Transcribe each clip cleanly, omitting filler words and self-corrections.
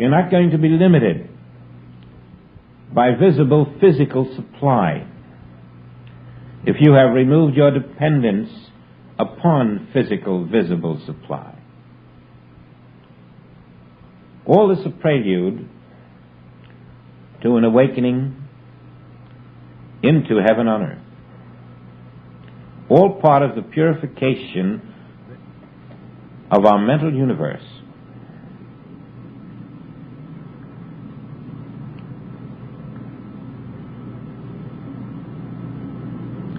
You're not going to be limited by visible physical supply if you have removed your dependence upon physical visible supply. All is a prelude to an awakening into heaven on earth. All part of the purification of our mental universe.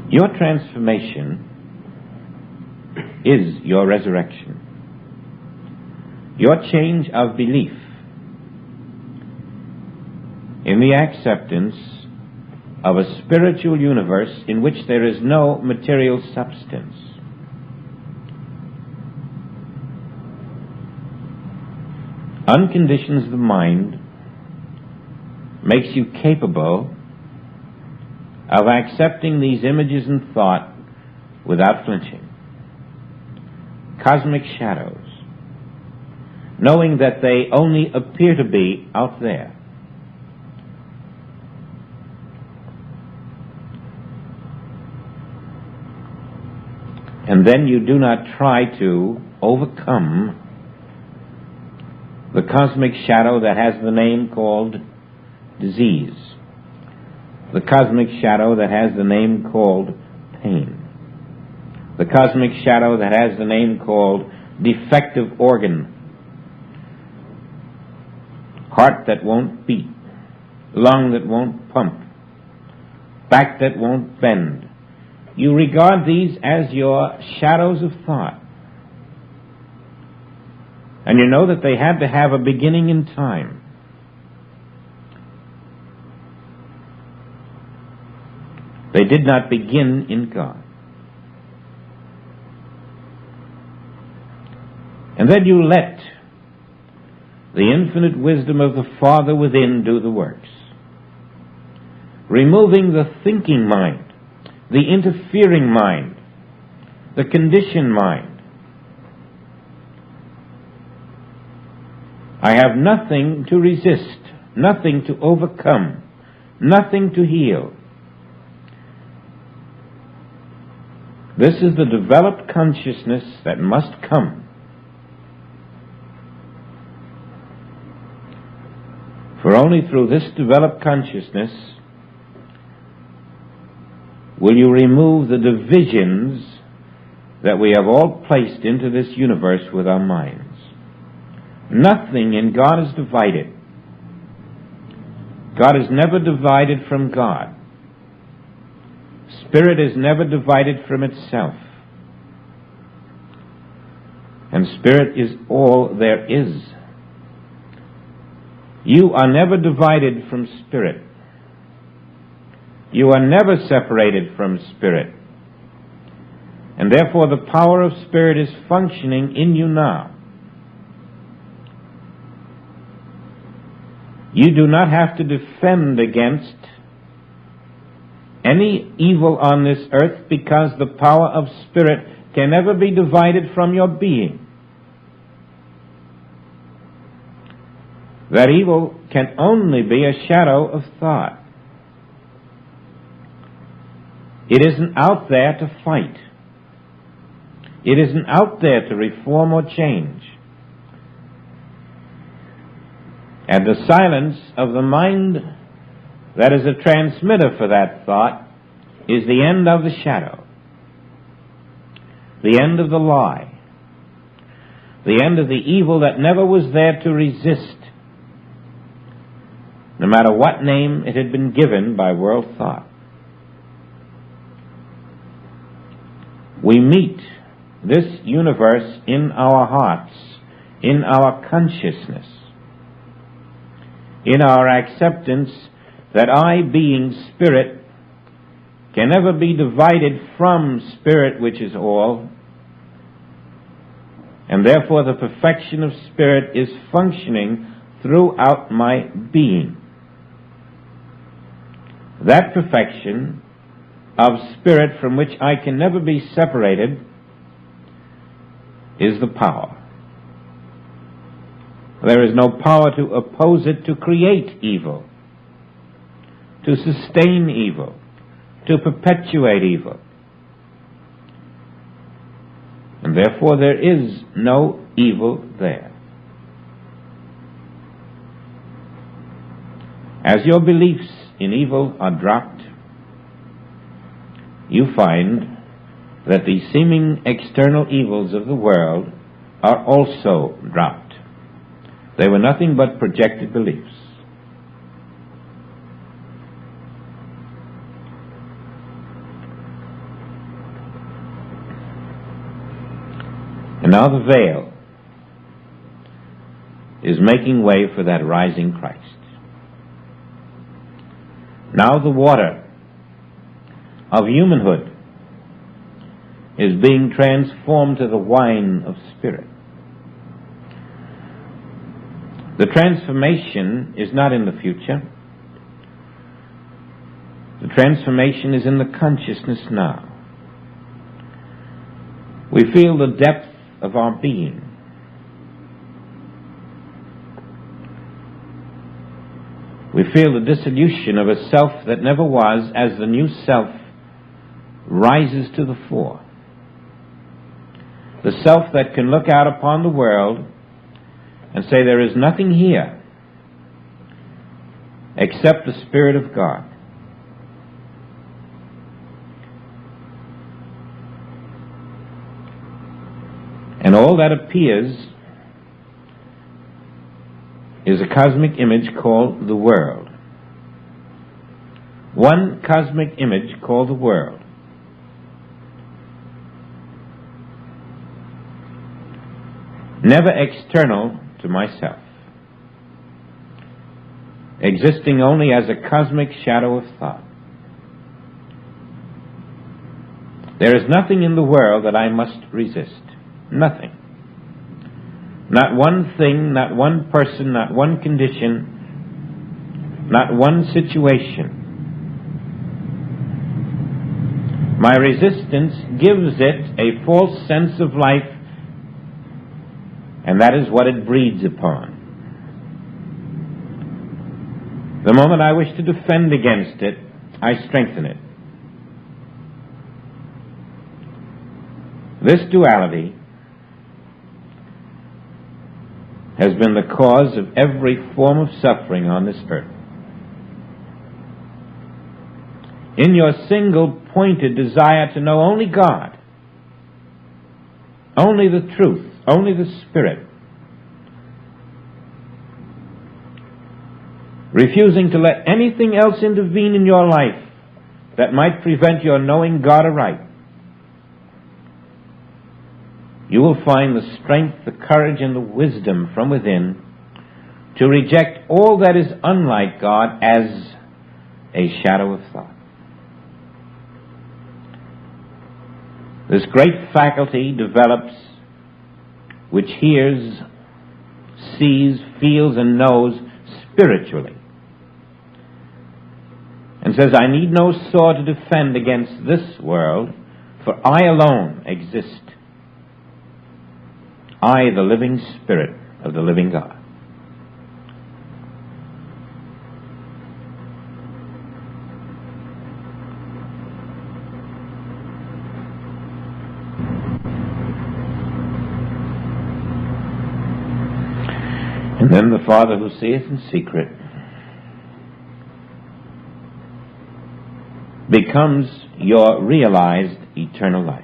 Your transformation is your resurrection. Your change of belief in the acceptance of a spiritual universe in which there is no material substance. Unconditions the mind, makes you capable of accepting these images in thought without flinching. Cosmic shadows, knowing that they only appear to be out there. And then you do not try to overcome the cosmic shadow that has the name called disease, the cosmic shadow that has the name called pain, the cosmic shadow that has the name called defective organ, heart that won't beat, lung that won't pump, back that won't bend. You regard these as your shadows of thought. And you know that they had to have a beginning in time. They did not begin in God. And then you let the infinite wisdom of the Father within do the works, removing the thinking mind, the interfering mind, the conditioned mind. I have nothing to resist, nothing to overcome, nothing to heal. This is the developed consciousness that must come. For only through this developed consciousness will you remove the divisions that we have all placed into this universe with our minds. Nothing in God is divided. God is never divided from God. Spirit is never divided from itself. And spirit is all there is. You are never divided from spirit. You are never separated from spirit. And therefore the power of spirit is functioning in you now. You do not have to defend against any evil on this earth because the power of spirit can never be divided from your being. That evil can only be a shadow of thought. It isn't out there to fight. It isn't out there to reform or change. And the silence of the mind that is a transmitter for that thought is the end of the shadow, the end of the lie, the end of the evil that never was there to resist, no matter what name it had been given by world thought. We meet this universe in our hearts, in our consciousness, in our acceptance that I, being spirit, can never be divided from spirit, which is all, and therefore the perfection of spirit is functioning throughout my being. That perfection of spirit from which I can never be separated is the power. There is no power to oppose it, to create evil, to sustain evil, to perpetuate evil. And therefore there is no evil there. As your beliefs in evil are dropped, you find that the seeming external evils of the world are also dropped. They were nothing but projected beliefs. And now the veil is making way for that rising Christ. Now the water of humanhood is being transformed to the wine of spirit. The transformation is not in the future. The transformation is in the consciousness now. We feel the depth of our being. We feel the dissolution of a self that never was as the new self rises to the fore. The self that can look out upon the world and say there is nothing here except the Spirit of God. And all that appears is a cosmic image called the world. One cosmic image called the world. Never external to myself, existing only as a cosmic shadow of thought. There is nothing in the world that I must resist. Nothing. Not one thing, not one person, not one condition, not one situation. My resistance gives it a false sense of life, and that is what it breeds upon. The moment I wish to defend against it, I strengthen it. This duality has been the cause of every form of suffering on this earth. In your single-pointed desire to know only God, only the truth, only the Spirit, refusing to let anything else intervene in your life that might prevent your knowing God aright, you will find the strength, the courage, and the wisdom from within to reject all that is unlike God as a shadow of thought. This great faculty develops which hears, sees, feels, and knows spiritually, and says, I need no sword to defend against this world, for I alone exist. I, the living Spirit of the living God. And then the Father who seeth in secret becomes your realized eternal life.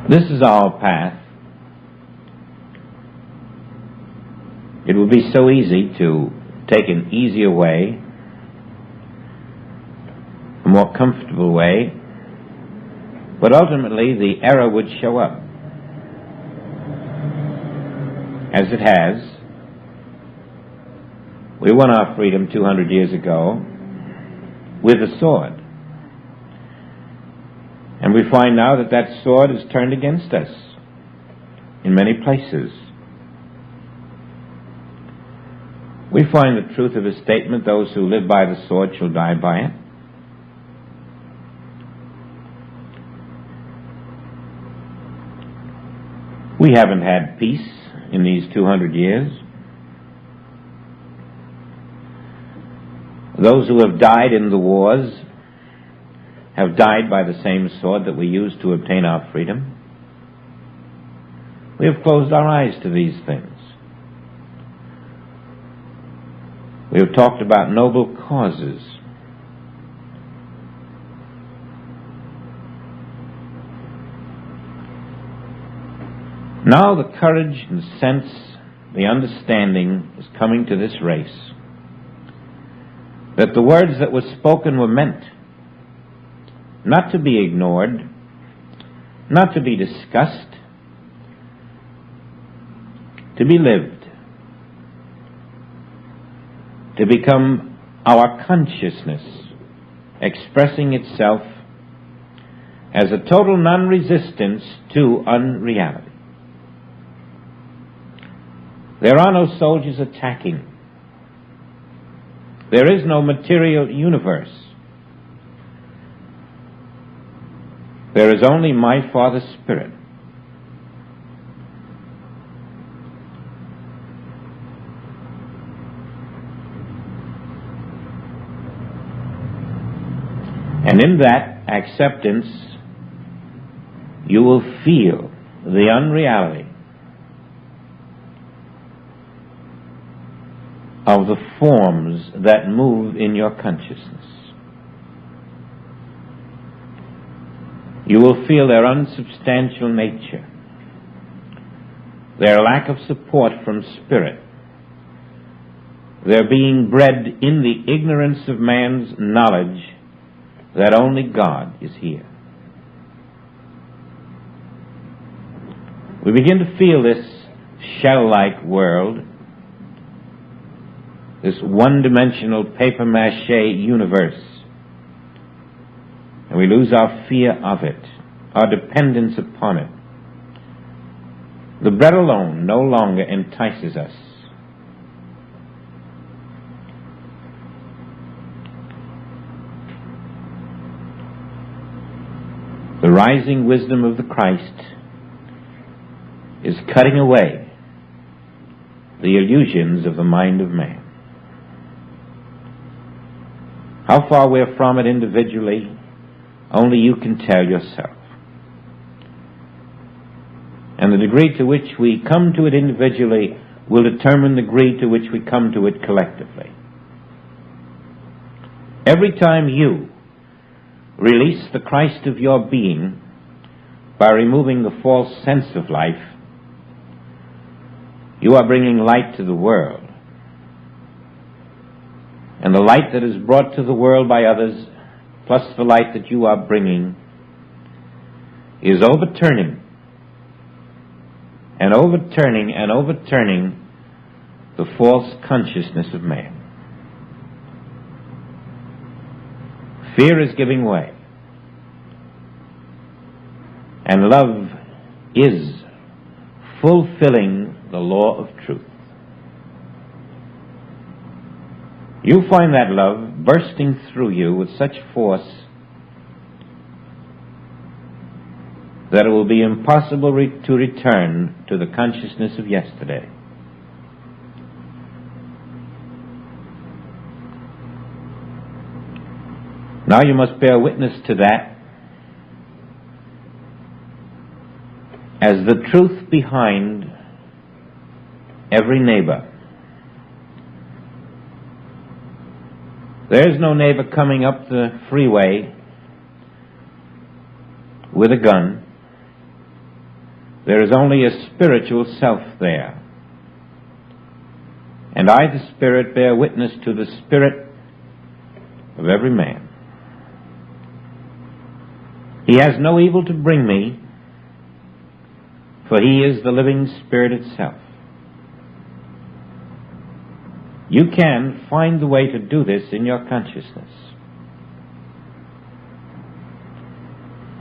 This is our path. It would be so easy to take an easier way, a more comfortable way, but ultimately the error would show up, as it has. We won our freedom 200 years ago with a sword. And we find now that that sword is turned against us in many places. We find the truth of his statement, those who live by the sword shall die by it. We haven't had peace in these 200 years. Those who have died in the wars have died by the same sword that we use to obtain our freedom. We have closed our eyes to these things. We have talked about noble causes. Now the courage and sense, the understanding is coming to this race that the words that were spoken were meant not to be ignored, not to be discussed, to be lived, to become our consciousness, expressing itself as a total non-resistance to unreality. There are no soldiers attacking. There is no material universe. There is only my Father's Spirit. And in that acceptance, you will feel the unreality of the forms that move in your consciousness. You will feel their unsubstantial nature, their lack of support from spirit, their being bred in the ignorance of man's knowledge that only God is here. We begin to feel this shell-like world, this one-dimensional papier-mâché universe, and we lose our fear of it, our dependence upon it. The bread alone no longer entices us. The rising wisdom of the Christ is cutting away the illusions of the mind of man. How far we're from it individually, only you can tell yourself. And the degree to which we come to it individually will determine the degree to which we come to it collectively. Every time you release the Christ of your being by removing the false sense of life, you are bringing light to the world. And the light that is brought to the world by others, plus the light that you are bringing, is overturning and overturning and overturning the false consciousness of man. Fear is giving way, and love is fulfilling the law of truth. You find that love bursting through you with such force that it will be impossible to return to the consciousness of yesterday. Now you must bear witness to that as the truth behind every neighbor. There's no neighbor coming up the freeway with a gun. There is only a spiritual self there. And I, the Spirit, bear witness to the spirit of every man. He has no evil to bring me, for he is the living Spirit itself. You can find the way to do this in your consciousness.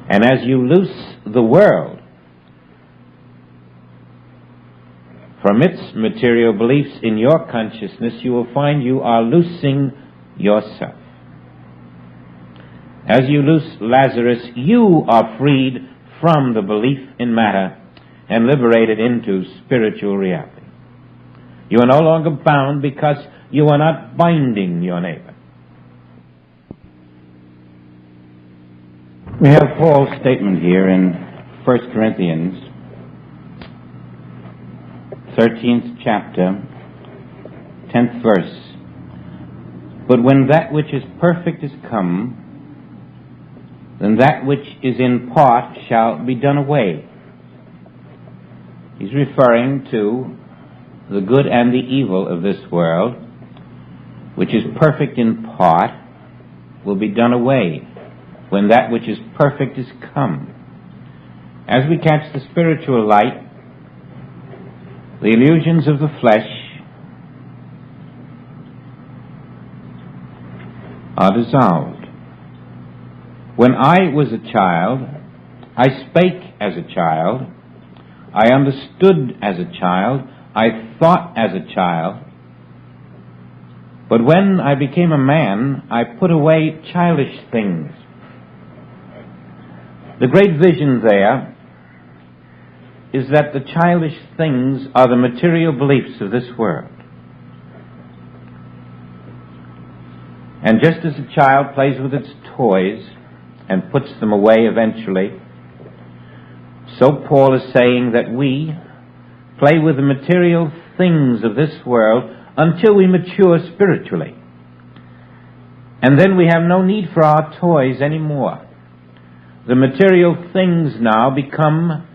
And as you loose the world from its material beliefs in your consciousness, you will find you are loosing yourself. As you loose Lazarus, you are freed from the belief in matter and liberated into spiritual reality. You are no longer bound because you are not binding your neighbor. We have Paul's statement here in 1 Corinthians, 13th chapter, 10th verse. But when that which is perfect is come, then that which is in part shall be done away. He's referring to the good and the evil of this world, which is perfect in part, will be done away when that which is perfect is come. As we catch the spiritual light, the illusions of the flesh are dissolved. When I was a child, I spake as a child, I understood as a child, I thought as a child. But when I became a man, I put away childish things. The great vision there is that the childish things are the material beliefs of this world. And just as a child plays with its toys and puts them away eventually, so Paul is saying that we play with the material things of this world until we mature spiritually. And then we have no need for our toys anymore. The material things now become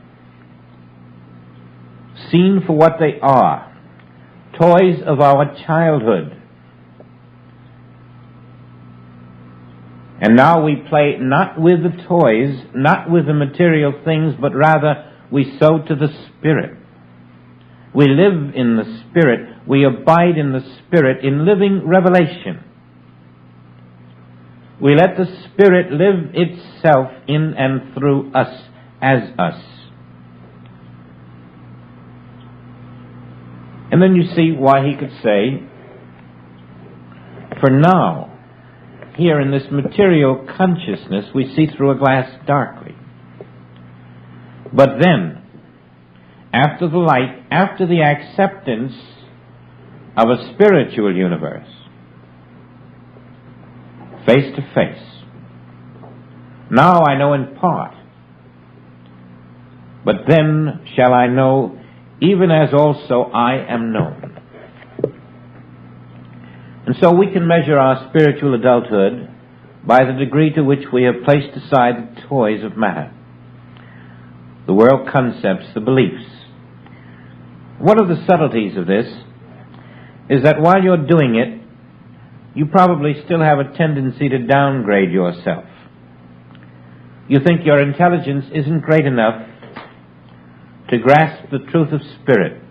seen for what they are, toys of our childhood. And now we play not with the toys, not with the material things, but rather we sow to the Spirit. We live in the Spirit. We abide in the Spirit in living revelation. We let the Spirit live itself in and through us as us. And then you see why he could say, for now, here in this material consciousness, we see through a glass darkly. But then, after the light, after the acceptance of a spiritual universe, face to face, now I know in part, but then shall I know even as also I am known. And so we can measure our spiritual adulthood by the degree to which we have placed aside the toys of matter, the world concepts, the beliefs. One of the subtleties of this is that while you're doing it, you probably still have a tendency to downgrade yourself. You think your intelligence isn't great enough to grasp the truth of spirit,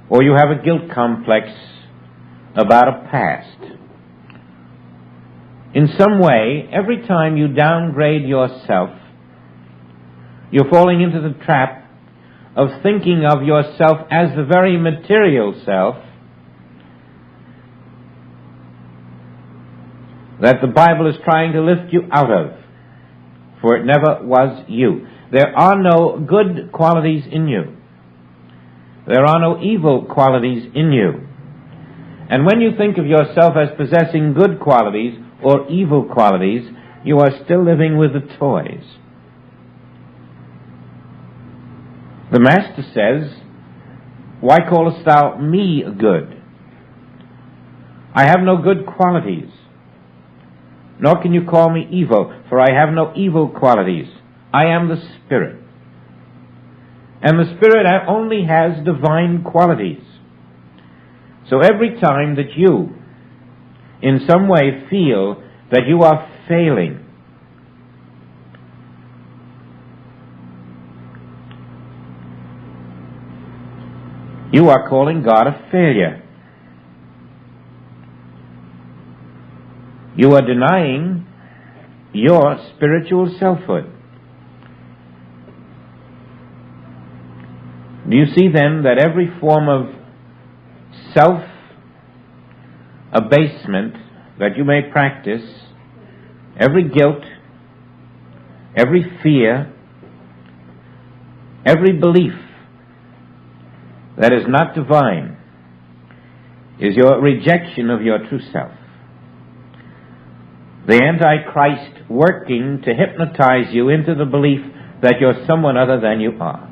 or you have a guilt complex about a past. In some way, every time you downgrade yourself, you're falling into the trap of thinking of yourself as the very material self that the Bible is trying to lift you out of, for it never was you. There are no good qualities in you. There are no evil qualities in you. And when you think of yourself as possessing good qualities or evil qualities, you are still living with the toys. The Master says, why callest thou me good? I have no good qualities. Nor can you call me evil, for I have no evil qualities. I am the Spirit. And the Spirit only has divine qualities. So every time that you, in some way, feel that you are failing, you are calling God a failure. You are denying your spiritual selfhood. Do you see then that every form of self-abasement that you may practice, every guilt, every fear, every belief that is not divine is your rejection of your true self? The Antichrist working to hypnotize you into the belief that you're someone other than you are.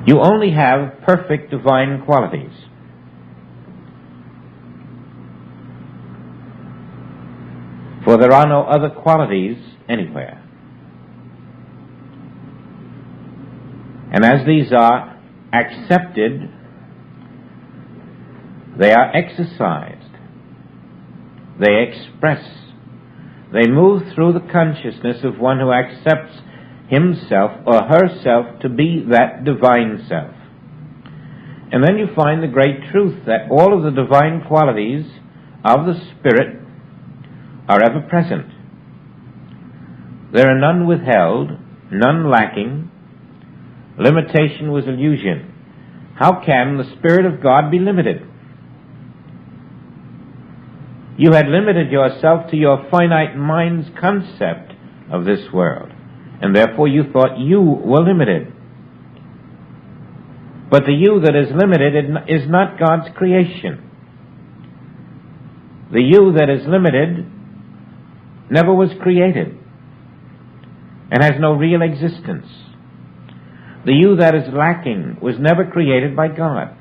You only have perfect divine qualities. For there are no other qualities anywhere. And as these are accepted, they are exercised, they express, they move through the consciousness of one who accepts himself or herself to be that divine self. And then you find the great truth that all of the divine qualities of the Spirit are ever present. There are none withheld, none lacking. Limitation was illusion. How can the Spirit of God be limited? You had limited yourself to your finite mind's concept of this world, and therefore you thought you were limited. But the you that is limited is not God's creation. The you that is limited never was created and has no real existence. The you that is lacking was never created by God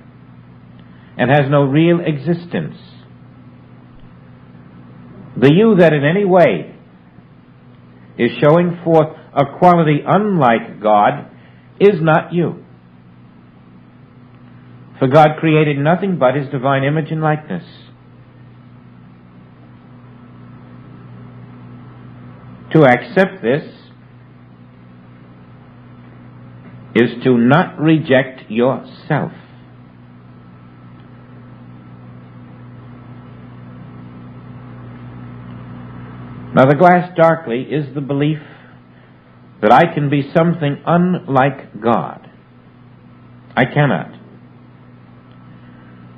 and has no real existence. The you that in any way is showing forth a quality unlike God is not you. For God created nothing but His divine image and likeness. To accept this is to not reject yourself. Now, the glass darkly is the belief that I can be something unlike God. I cannot.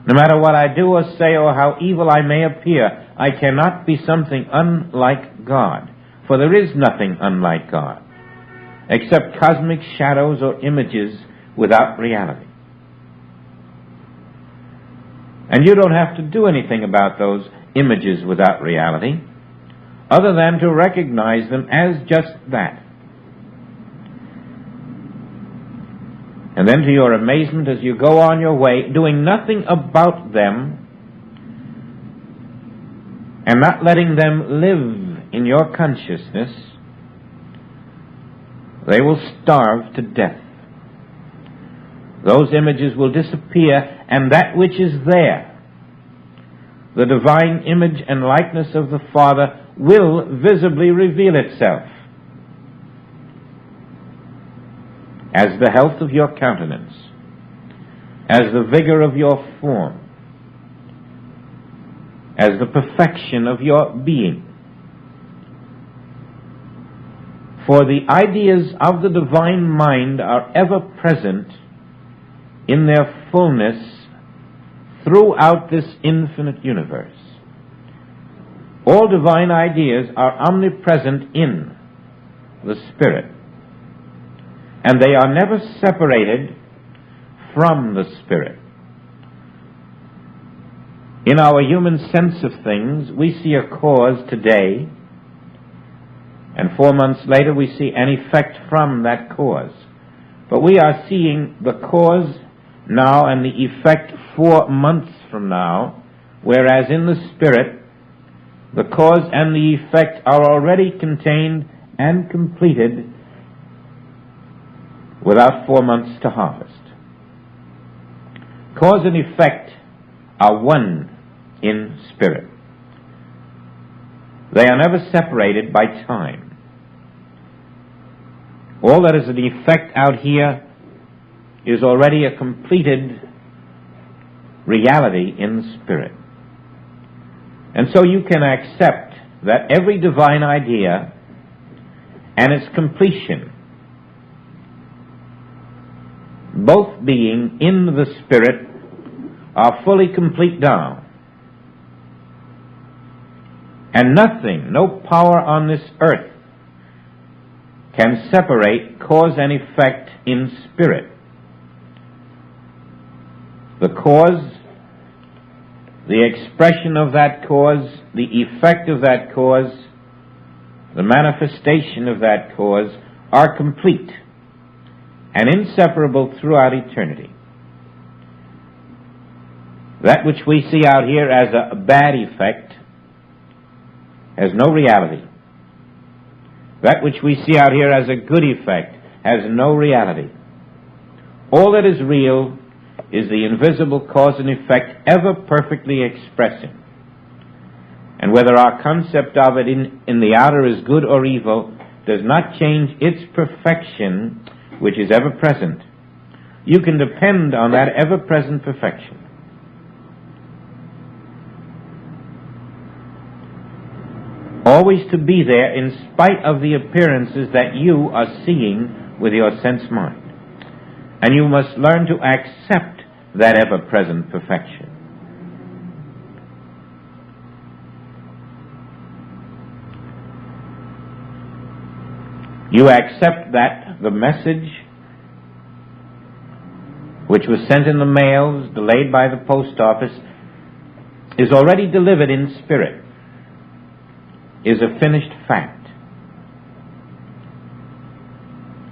No matter what I do or say or how evil I may appear, I cannot be something unlike God. For there is nothing unlike God, except cosmic shadows or images without reality. And you don't have to do anything about those images without reality, other than to recognize them as just that. And then to your amazement, as you go on your way, doing nothing about them, and not letting them live in your consciousness, they will starve to death. Those images will disappear, and that which is there, the divine image and likeness of the Father, will visibly reveal itself as the health of your countenance, as the vigor of your form, as the perfection of your being. For the ideas of the divine mind are ever present in their fullness throughout this infinite universe. All divine ideas are omnipresent in the Spirit, and they are never separated from the Spirit. In our human sense of things, we see a cause today, and 4 months later we see an effect from that cause. But we are seeing the cause now and the effect 4 months from now, whereas in the Spirit, the cause and the effect are already contained and completed without 4 months to harvest. Cause and effect are one in spirit. They are never separated by time. All that is an effect out here is already a completed reality in the Spirit. And so you can accept that every divine idea and its completion, both being in the Spirit, are fully complete now. And nothing, no power on this earth, can separate cause and effect in spirit. The cause, the expression of that cause, the effect of that cause, the manifestation of that cause are complete and inseparable throughout eternity. That which we see out here as a bad effect has no reality. That which we see out here as a good effect has no reality. All that is real is the invisible cause and effect ever perfectly expressing. And whether our concept of it in the outer is good or evil does not change its perfection, which is ever present. You can depend on that ever-present perfection. Always to be there in spite of the appearances that you are seeing with your sense mind. And you must learn to accept that ever-present perfection. You accept that the message which was sent in the mails, delayed by the post office, is already delivered in spirit, is a finished fact.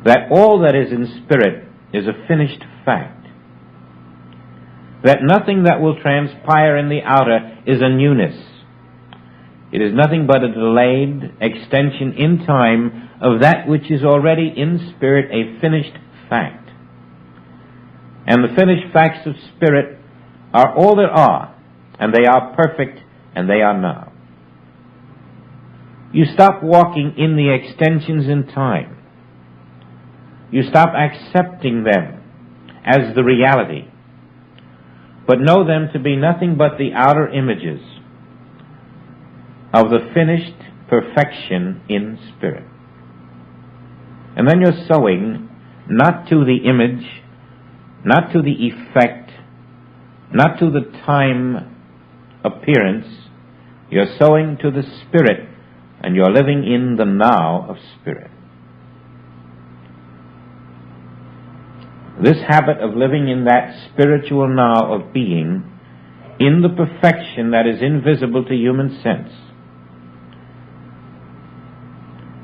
That all that is in spirit is a finished fact. That nothing that will transpire in the outer is a newness. It is nothing but a delayed extension in time of that which is already in spirit a finished fact. And the finished facts of spirit are all there are, and they are perfect, and they are now. You stop walking in the extensions in time. You stop accepting them as the reality, but know them to be nothing but the outer images of the finished perfection in spirit. And then you're sowing not to the image, not to the effect, not to the time appearance. You're sowing to the spirit, and you're living in the now of spirit. This habit of living in that spiritual now of being, in the perfection that is invisible to human sense,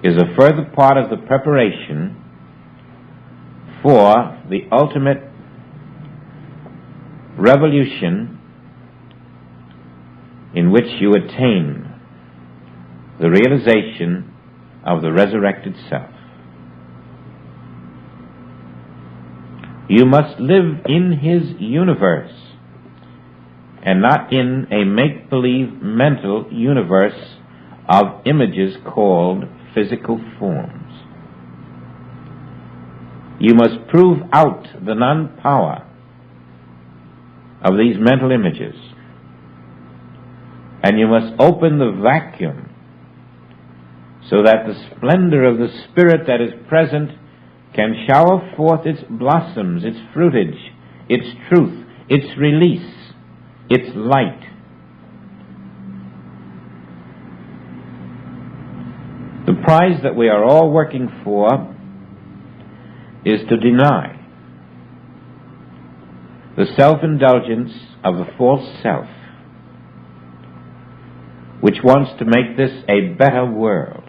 is a further part of the preparation for the ultimate revolution in which you attain the realization of the resurrected self. You must live in his universe and not in a make-believe mental universe of images called physical forms. You must prove out the non-power of these mental images, and you must open the vacuum so that the splendor of the spirit that is present can shower forth its blossoms, its fruitage, its truth, its release, its light. The prize that we are all working for is to deny the self-indulgence of the false self, which wants to make this a better world,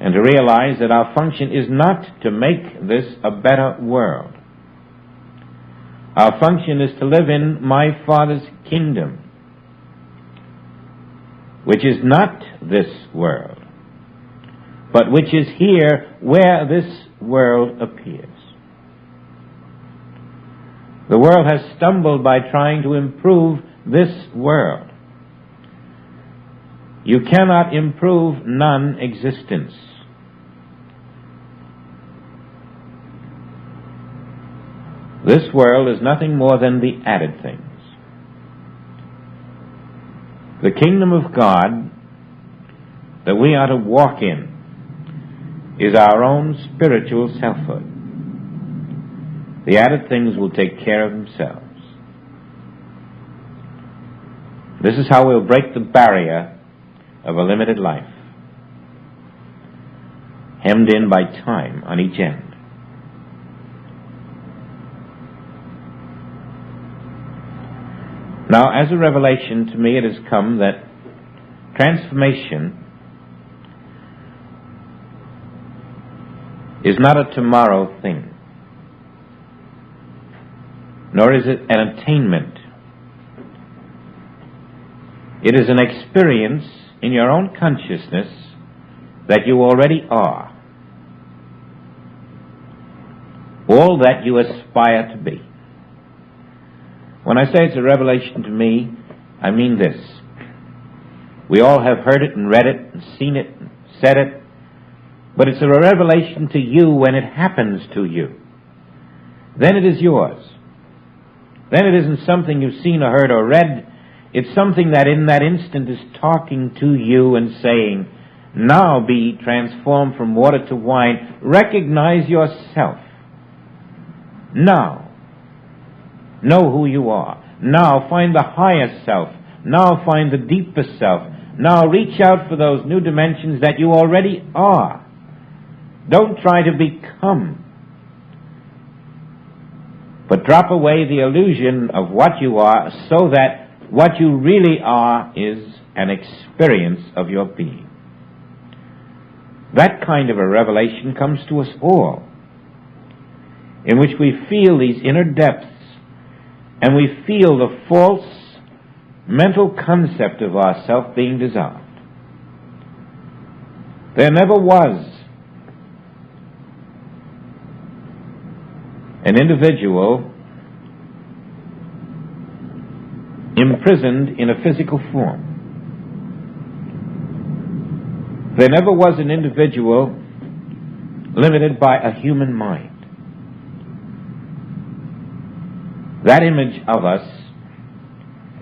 and to realize that our function is not to make this a better world. Our function is to live in my Father's kingdom, which is not this world, but which is here where this world appears. The world has stumbled by trying to improve this world. You cannot improve non-existence. This world is nothing more than the added things. The kingdom of God that we are to walk in is our own spiritual selfhood. The added things will take care of themselves. This is how we'll break the barrier of a limited life, hemmed in by time on each end. Now, as a revelation to me, it has come that transformation is not a tomorrow thing, nor is it an attainment. It is an experience in your own consciousness that you already are, all that you aspire to be. When I say it's a revelation to me, I mean this. We all have heard it and read it and seen it and said it, but it's a revelation to you when it happens to you. Then it is yours. Then it isn't something you've seen or heard or read. It's something that in that instant is talking to you and saying, now be transformed from water to wine. Recognize yourself. Now. Know who you are. Now find the higher self. Now find the deeper self. Now reach out for those new dimensions that you already are. Don't try to become, but drop away the illusion of what you are so that what you really are is an experience of your being. That kind of a revelation comes to us all, in which we feel these inner depths and we feel the false mental concept of ourself being dissolved. There never was an individual imprisoned in a physical form. There never was an individual limited by a human mind. That image of us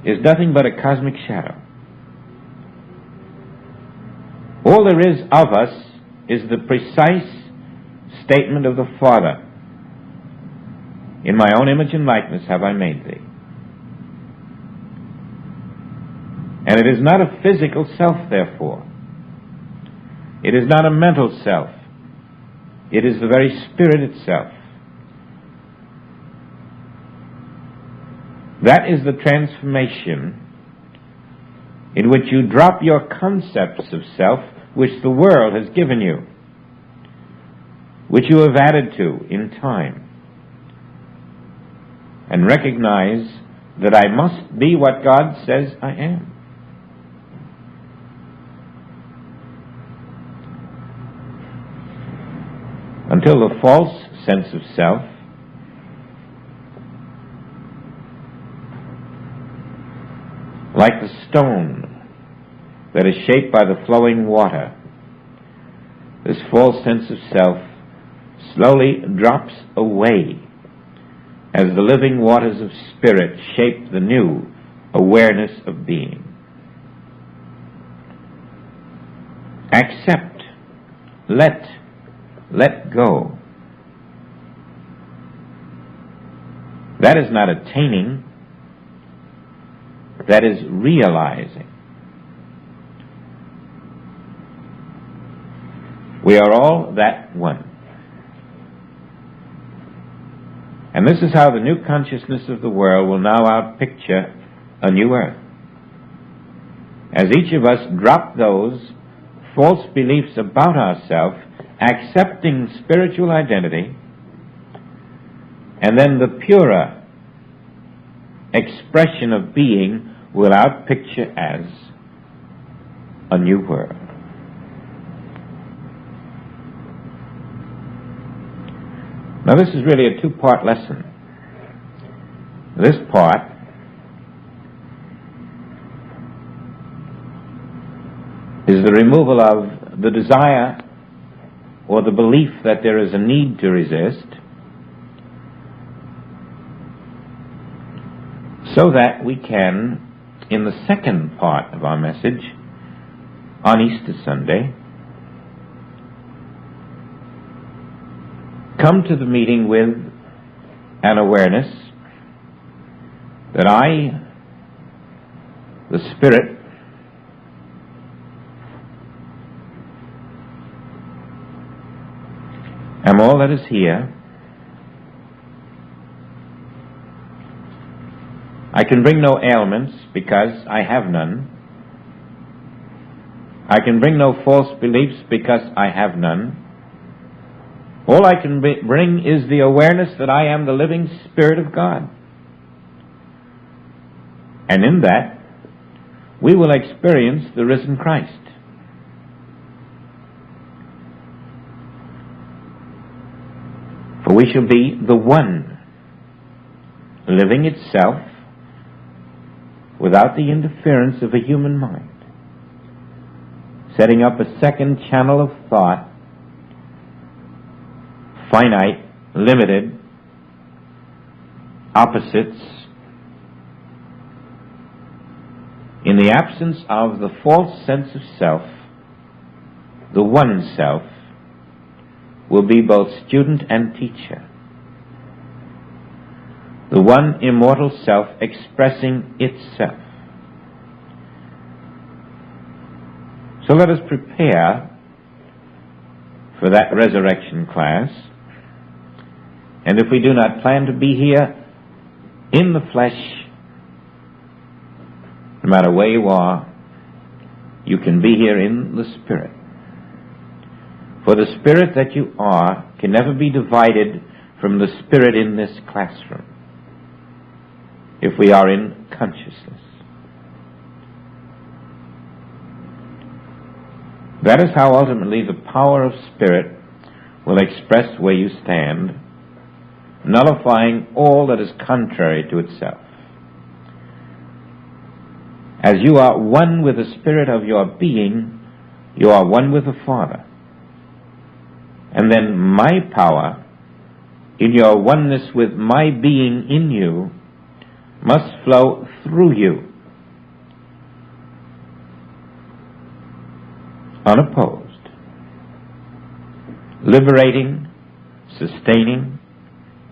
is nothing but a cosmic shadow. All there is of us is the precise statement of the Father. In my own image and likeness have I made thee. And it is not a physical self, therefore. It is not a mental self. It is the very Spirit itself. That is the transformation in which you drop your concepts of self, which the world has given you, which you have added to in time, and recognize that I must be what God says I am. Until the false sense of self like the stone that is shaped by the flowing water, this false sense of self slowly drops away as the living waters of spirit shape the new awareness of being. Accept, let go. That is not attaining, that is realizing. We are all that one. And this is how the new consciousness of the world will now outpicture a new earth. As each of us drop those false beliefs about ourselves, accepting spiritual identity, and then the purer expression of being will outpicture as a new world. Now this is really a two-part lesson. This part is the removal of the desire or the belief that there is a need to resist, so that we can in the second part of our message on Easter Sunday, come to the meeting with an awareness that I, the Spirit, am all that is here. I can bring no ailments because I have none. I can bring no false beliefs because I have none. All I can bring is the awareness that I am the living Spirit of God. And in that, we will experience the risen Christ. For we shall be the one, living itself without the interference of a human mind, setting up a second channel of thought, finite, limited, opposites. In the absence of the false sense of self, the one self will be both student and teacher. The one immortal self expressing itself. So let us prepare for that resurrection class. And if we do not plan to be here in the flesh, no matter where you are, you can be here in the Spirit. For the Spirit that you are can never be divided from the Spirit in this classroom, if we are in consciousness. That is how ultimately the power of Spirit will express where you stand, nullifying all that is contrary to itself. As you are one with the Spirit of your being, you are one with the Father. And then my power, in your oneness with my being in you, must flow through you, unopposed, liberating, sustaining,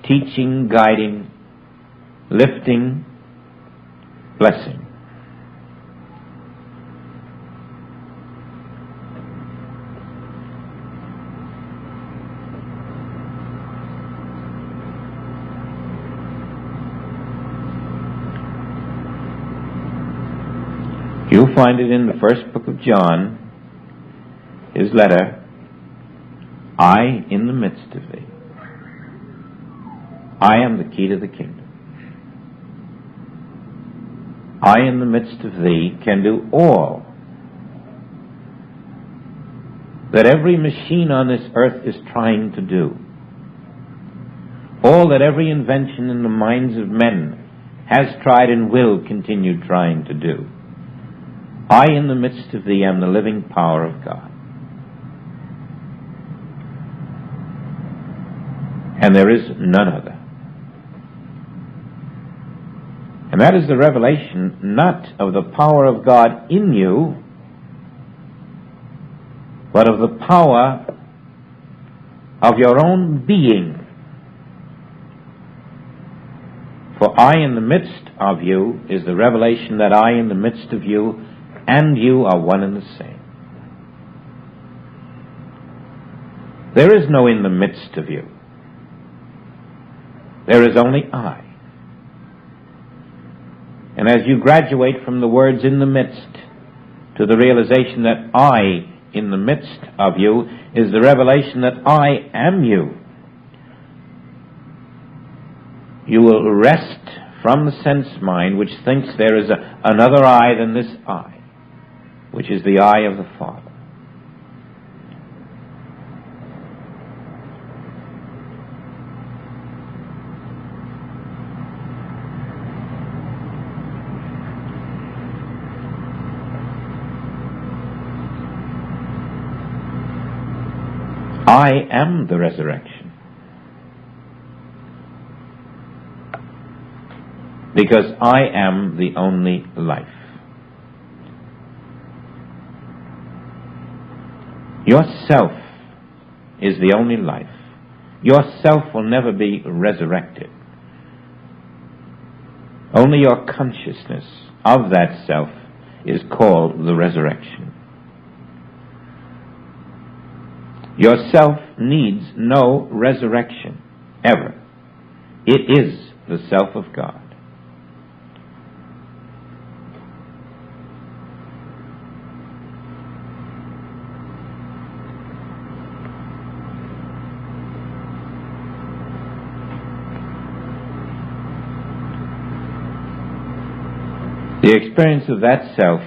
teaching, guiding, lifting, blessing. You'll find it in the first book of John, his letter, I in the midst of thee. I am the key to the kingdom. I in the midst of thee can do all that every machine on this earth is trying to do. All that every invention in the minds of men has tried and will continue trying to do. I in the midst of thee am the living power of God. And there is none other. And that is the revelation not of the power of God in you, but of the power of your own being. For I in the midst of you is the revelation that I in the midst of you and you are one and the same. There is no in the midst of you. There is only I. And as you graduate from the words in the midst to the realization that I in the midst of you is the revelation that I am you, you will rest from the sense mind which thinks there is another I than this I, which is the eye of the Father. I am the resurrection. Because I am the only life. Yourself is the only life. Yourself will never be resurrected. Only your consciousness of that self is called the resurrection. Yourself needs no resurrection, ever. It is the self of God. The experience of that self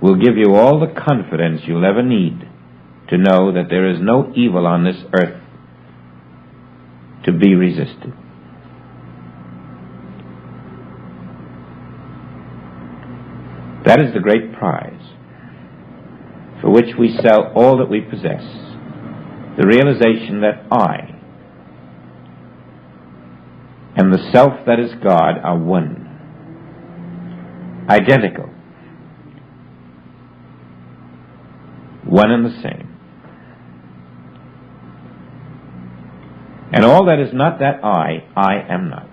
will give you all the confidence you'll ever need to know that there is no evil on this earth to be resisted. That is the great prize for which we sell all that we possess, the realization that I and the self that is God are one, identical, one and the same. And all that is not that I am not.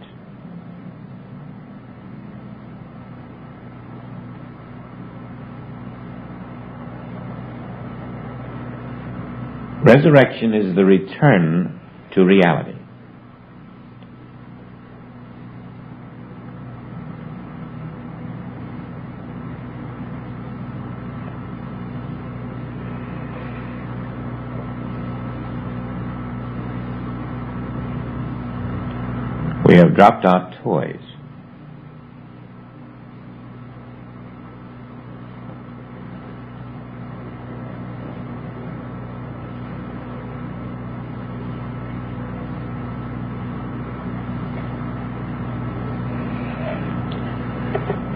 Resurrection is the return to reality. We have dropped our toys.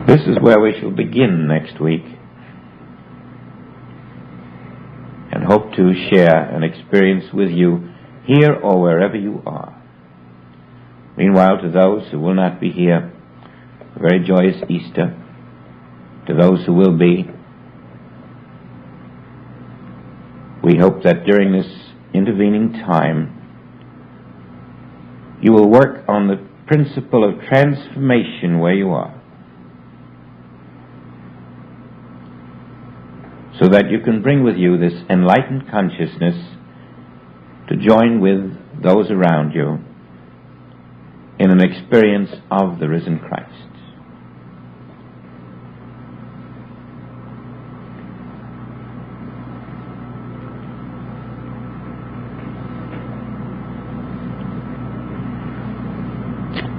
This is where we shall begin next week and hope to share an experience with you here or wherever you are. Meanwhile, to those who will not be here, a very joyous Easter. To those who will be, we hope that during this intervening time, you will work on the principle of transformation where you are, so that you can bring with you this enlightened consciousness to join with those around you in an experience of the risen Christ.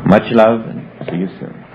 Much love, and see you soon.